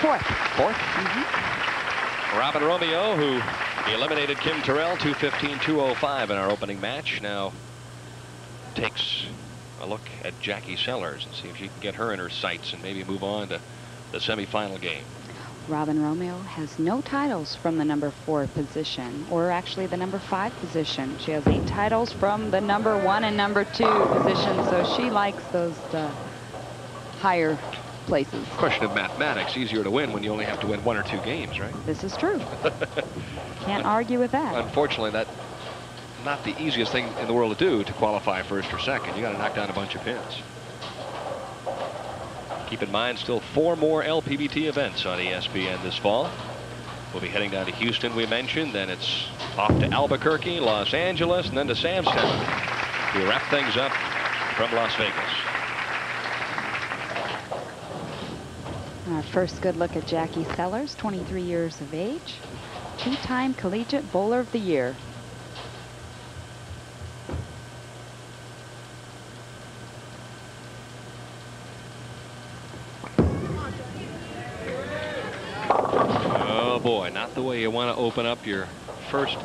Fourth. Fourth? Mm-hmm. Robin Romeo, who eliminated Kim Terrell, 2:15.205 in our opening match, now takes a look at Jackie Sellers and see if she can get her in her sights and maybe move on to the semifinal game. Robin Romeo has no titles from the number 4 position, or actually the number 5 position. She has 8 titles from the number 1 and number 2 positions, so she likes those higher places. Question of mathematics, easier to win when you only have to win 1 or 2 games, right? This is true. Can't argue with that. Unfortunately, that's not the easiest thing in the world to do, to qualify first or second. You got to knock down a bunch of pins. Keep in mind, still 4 more LPBT events on ESPN this fall. We'll be heading down to Houston, we mentioned. Then it's off to Albuquerque, Los Angeles, and then to Sam's Town to wrap things up from Las Vegas. Our first good look at Jackie Sellers, 23 years of age, 2-time Collegiate Bowler of the Year. Oh boy, not the way you want to open up your first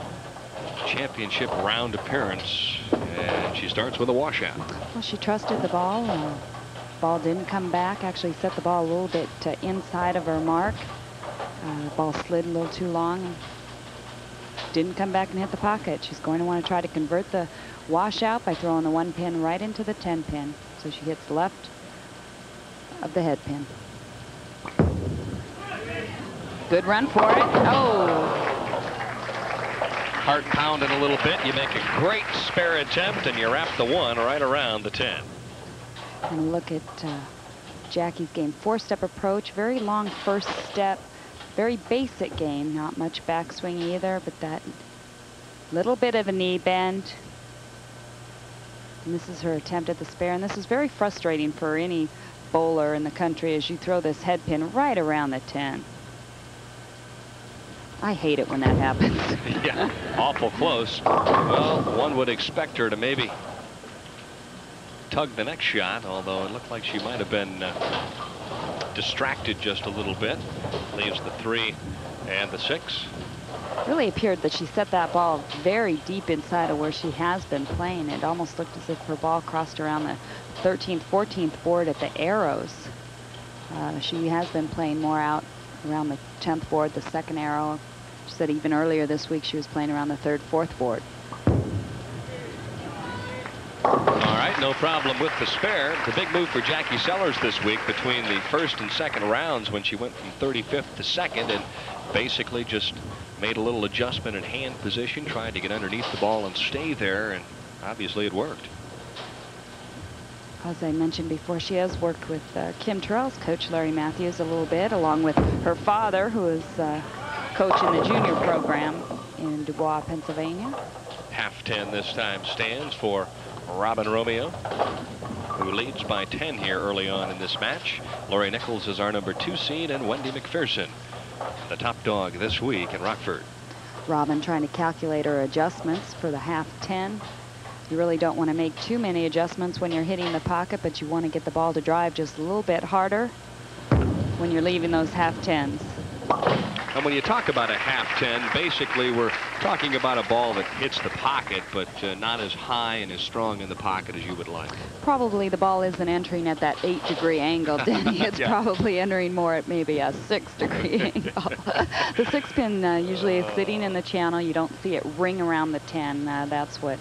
championship round appearance. And she starts with a washout. Well, she trusted the ball. Ball didn't come back. Actually set the ball a little bit inside of her mark. The ball slid a little too long and didn't come back and hit the pocket. She's going to want to try to convert the washout by throwing the 1 pin right into the 10 pin. So she hits left of the head pin. Good run for it. Oh. Heart pounding a little bit. You make a great spare attempt and you wrap the 1 right around the 10. And look at Jackie's game. 4-step approach, very long first step, very basic game, not much backswing either, but that little bit of a knee bend. And this is her attempt at the spare, and this is very frustrating for any bowler in the country as you throw this head pin right around the 10. I hate it when that happens. Yeah, awful close. Well, one would expect her to maybe tug the next shot, although it looked like she might have been distracted just a little bit. Leaves the 3 and the 6. Really appeared that she set that ball very deep inside of where she has been playing. It almost looked as if her ball crossed around the 13th, 14th board at the arrows. She has been playing more out around the 10th board, the 2nd arrow. She said even earlier this week she was playing around the 3rd, 4th board. All right, no problem with the spare. It's a big move for Jackie Sellers this week between the 1st and 2nd rounds when she went from 35th to 2nd and basically just made a little adjustment in hand position, tried to get underneath the ball and stay there, and obviously it worked. As I mentioned before, she has worked with Kim Terrell's coach, Larry Matthews, a little bit, along with her father, who is coach in the junior program in Dubois, Pennsylvania. Half 10 this time stands for Robin Romeo, who leads by 10 here early on in this match. Lori Nichols is our number 2 seed, and Wendy McPherson, the top dog this week in Rockford. Robin trying to calculate her adjustments for the half 10. You really don't want to make too many adjustments when you're hitting the pocket, but you want to get the ball to drive just a little bit harder when you're leaving those half 10s. And when you talk about a half 10, basically we're talking about a ball that hits the pocket, but not as high and as strong in the pocket as you would like. Probably the ball isn't entering at that 8-degree angle, Denny. It's probably entering more at maybe a 6-degree angle. The 6-pin usually is sitting in the channel. You don't see it ring around the 10. That's what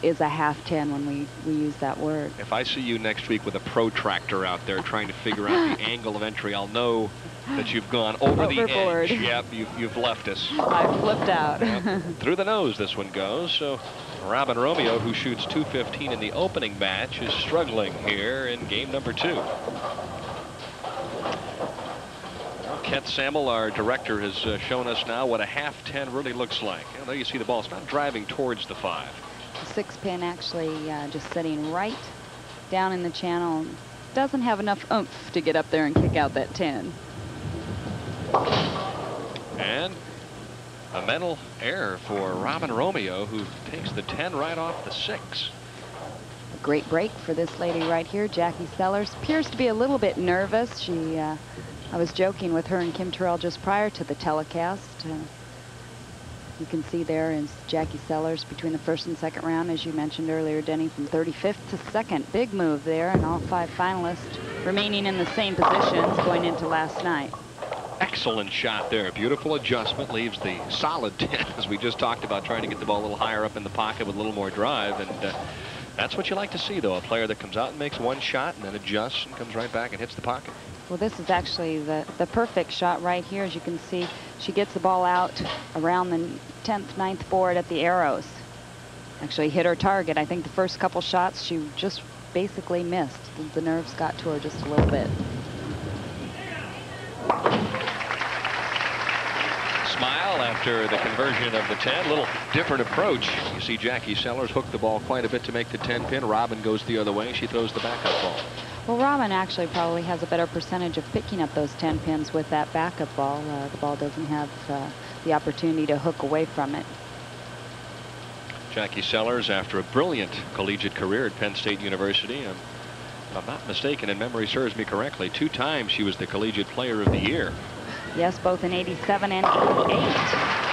is a half 10 when we use that word. If I see you next week with a protractor out there trying to figure out the angle of entry, I'll know that you've gone over the edge. Yep, you've left us. I flipped out. Yep. Through the nose this one goes. So Robin Romeo, who shoots .215 in the opening match, is struggling here in game number 2. Kent Samuel, our director, has shown us now what a half 10 really looks like. And there you see the ball. It's not driving towards the 5. The 6-pin actually just sitting right down in the channel. Doesn't have enough oomph to get up there and kick out that 10. And a mental error for Robin Romeo, who takes the 10 right off the 6. A great break for this lady right here. Jackie Sellers appears to be a little bit nervous. She I was joking with her and Kim Terrell just prior to the telecast. You can see there is Jackie Sellers between the first and second round, as you mentioned earlier, Denny, from 35th to second. Big move there, and all 5 finalists remaining in the same positions going into last night. Excellent shot there. Beautiful adjustment. Leaves the solid 10, as we just talked about, trying to get the ball a little higher up in the pocket with a little more drive. And that's what you like to see, though, a player that comes out and makes one shot and then adjusts and comes right back and hits the pocket. Well, this is actually the perfect shot right here. As you can see, she gets the ball out around the 10th, 9th board at the arrows. Actually hit her target. I think the first couple shots she just basically missed. The nerves got to her just a little bit. Smile after the conversion of the 10. A little different approach. You see Jackie Sellers hook the ball quite a bit to make the 10 pin. Robin goes the other way. She throws the backup ball. Well, Robin actually probably has a better percentage of picking up those 10 pins with that backup ball. The ball doesn't have the opportunity to hook away from it. Jackie Sellers, after a brilliant collegiate career at Penn State University, if I'm not mistaken, and memory serves me correctly, 2 times she was the Collegiate Player of the Year. Yes, both in '87 and '88.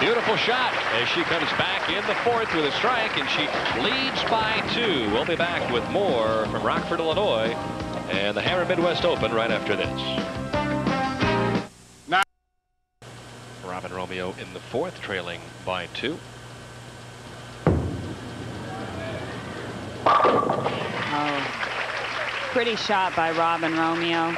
Beautiful shot as she comes back in the 4th with a strike, and she leads by 2. We'll be back with more from Rockford, Illinois, and the Hammer Midwest Open right after this. Robin Romeo in the 4th, trailing by 2. Oh, pretty shot by Robin Romeo.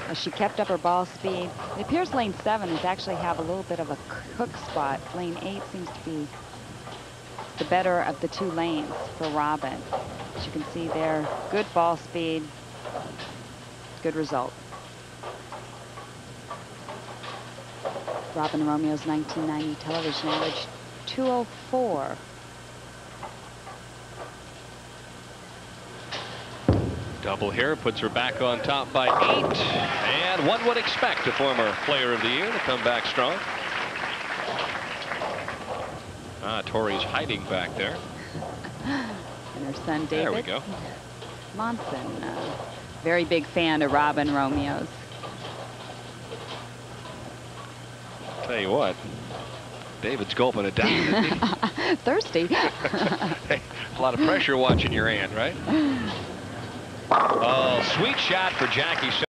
As she kept up her ball speed. It appears lane 7 is actually have a little bit of a hook spot. Lane 8 seems to be the better of the 2 lanes for Robin. As you can see there, good ball speed, good result. Robin Romeo's 1990 television average 204. Double here puts her back on top by 8, and one would expect a former Player of the Year to come back strong. Tori's hiding back there. And her son David. There we go. Monson, very big fan of Robin Romeo's. Tell you what, David's gulping it down, isn't he? Thirsty. Hey, a lot of pressure watching your aunt, right? Oh, sweet shot for Jackie.